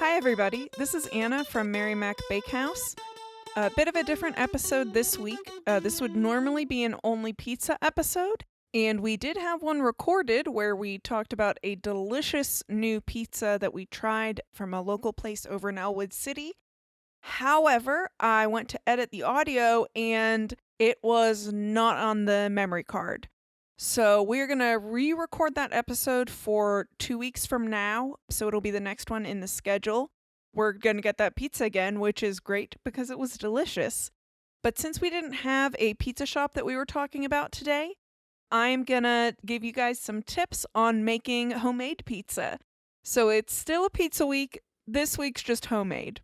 Hi everybody, this is Anna from Mary Mac Bakehouse. A bit of a different episode this week. This would normally be an only pizza episode, and we did have one recorded where we talked about a delicious new pizza that we tried from a local place over in Elwood City. However, I went to edit the audio and it was not on the memory card. So we're going to re-record that episode for 2 weeks from now, so it'll be the next one in the schedule. We're going to get that pizza again, which is great because it was delicious. But since we didn't have a pizza shop that we were talking about today, I'm going to give you guys some tips on making homemade pizza. So it's still a pizza week. This week's just homemade.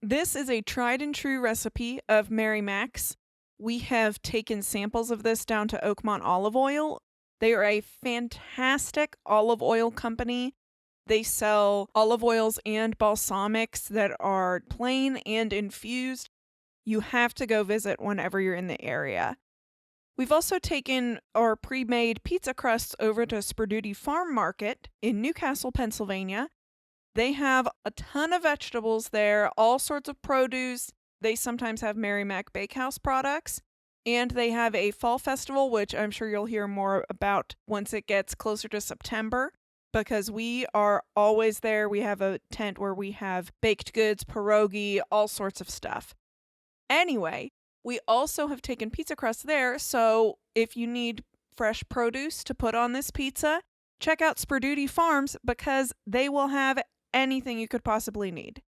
This is a tried and true recipe of Mary Mac's. We have taken samples of this down to Oakmont Olive Oil. They are a fantastic olive oil company. They sell olive oils and balsamics that are plain and infused. You have to go visit whenever you're in the area. We've also taken our pre-made pizza crusts over to Sperduti Farm Market in Newcastle, Pennsylvania. They have a ton of vegetables there, all sorts of produce. They sometimes have Mary Mac Bakehouse products, and they have a fall festival, which I'm sure you'll hear more about once it gets closer to September, because we are always there. We have a tent where we have baked goods, pierogi, all sorts of stuff. Anyway, we also have taken pizza crust there, so if you need fresh produce to put on this pizza, check out Sperduti Farms because they will have anything you could possibly need.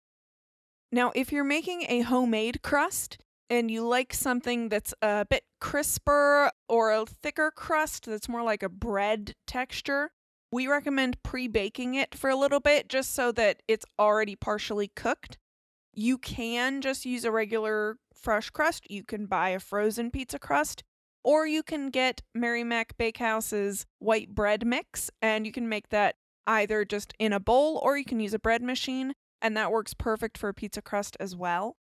Now, if you're making a homemade crust and you like something that's a bit crisper or a thicker crust that's more like a bread texture, we recommend pre-baking it for a little bit just so that it's already partially cooked. You can just use a regular fresh crust. You can buy a frozen pizza crust, or you can get Mary Mac Bakehouse's white bread mix, and you can make that either just in a bowl or you can use a bread machine. And that works perfect for a pizza crust as well.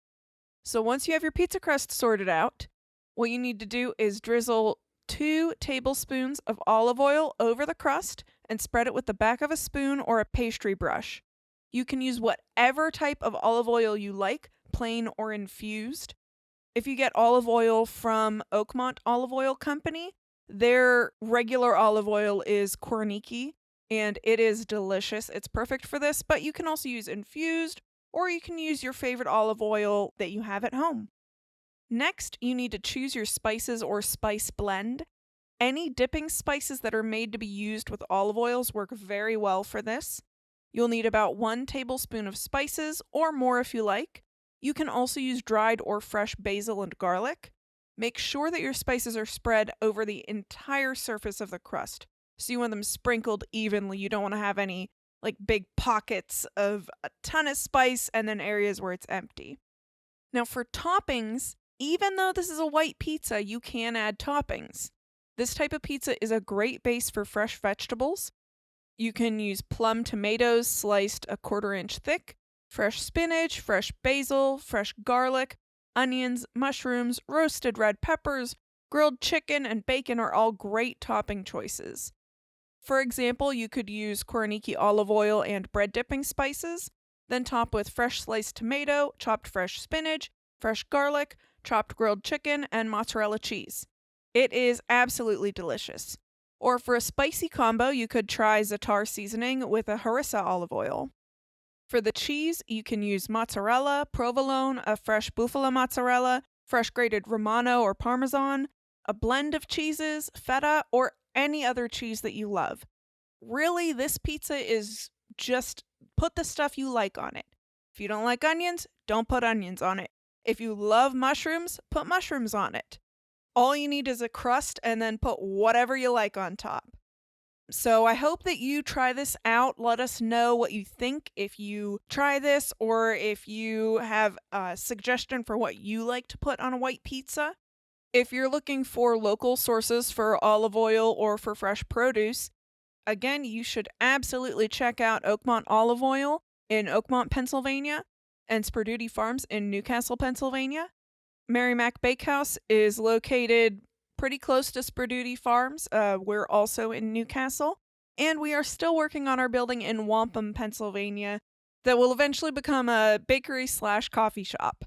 So once you have your pizza crust sorted out, what you need to do is drizzle 2 tablespoons of olive oil over the crust and spread it with the back of a spoon or a pastry brush. You can use whatever type of olive oil you like, plain or infused. If you get olive oil from Oakmont Olive Oil Company, their regular olive oil is Korniki, and it is delicious. It's perfect for this, but you can also use infused, or you can use your favorite olive oil that you have at home. Next, you need to choose your spices or spice blend. Any dipping spices that are made to be used with olive oils work very well for this. You'll need about 1 tablespoon of spices, or more if you like. You can also use dried or fresh basil and garlic. Make sure that your spices are spread over the entire surface of the crust. So you want them sprinkled evenly. You don't want to have any big pockets of a ton of spice and then areas where it's empty. Now for toppings, even though this is a white pizza, you can add toppings. This type of pizza is a great base for fresh vegetables. You can use plum tomatoes sliced a 1/4 inch thick, fresh spinach, fresh basil, fresh garlic, onions, mushrooms, roasted red peppers, grilled chicken, and bacon are all great topping choices. For example, you could use Korniki olive oil and bread dipping spices, then top with fresh sliced tomato, chopped fresh spinach, fresh garlic, chopped grilled chicken, and mozzarella cheese. It is absolutely delicious. Or for a spicy combo, you could try za'atar seasoning with a harissa olive oil. For the cheese, you can use mozzarella, provolone, a fresh bufala mozzarella, fresh grated Romano or Parmesan, a blend of cheeses, feta, or any other cheese that you love. Really, this pizza is just put the stuff you like on it. If you don't like onions, don't put onions on it. If you love mushrooms, put mushrooms on it. All you need is a crust and then put whatever you like on top. So I hope that you try this out. Let us know what you think if you try this, or if you have a suggestion for what you like to put on a white pizza. If you're looking for local sources for olive oil or for fresh produce, again, you should absolutely check out Oakmont Olive Oil in Oakmont, Pennsylvania, and Sperduti Farms in Newcastle, Pennsylvania. Mary Mac Bakehouse is located pretty close to Sperduti Farms. We're also in Newcastle, and we are still working on our building in Wampum, Pennsylvania. that will eventually become a bakery/coffee shop.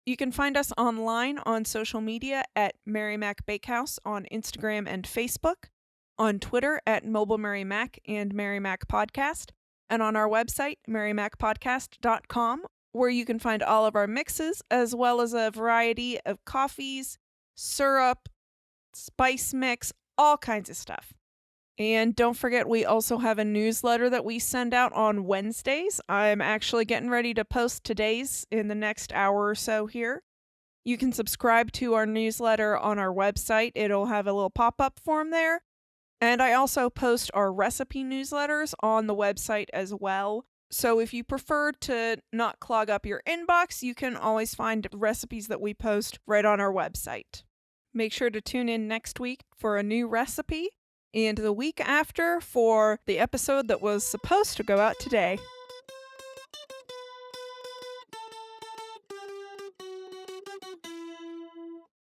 You can find us online on social media at Mary Mac Bakehouse on Instagram and Facebook, on Twitter at Mobile Mary Mac and Mary Mac Podcast, and on our website, marymacpodcast.com, where you can find all of our mixes, as well as a variety of coffees, syrup, spice mix, all kinds of stuff. And don't forget, we also have a newsletter that we send out on Wednesdays. I'm actually getting ready to post today's in the next hour or so here. You can subscribe to our newsletter on our website. It'll have a little pop-up form there. And I also post our recipe newsletters on the website as well. So if you prefer to not clog up your inbox, you can always find recipes that we post right on our website. Make sure to tune in next week for a new recipe, and the week after for the episode that was supposed to go out today.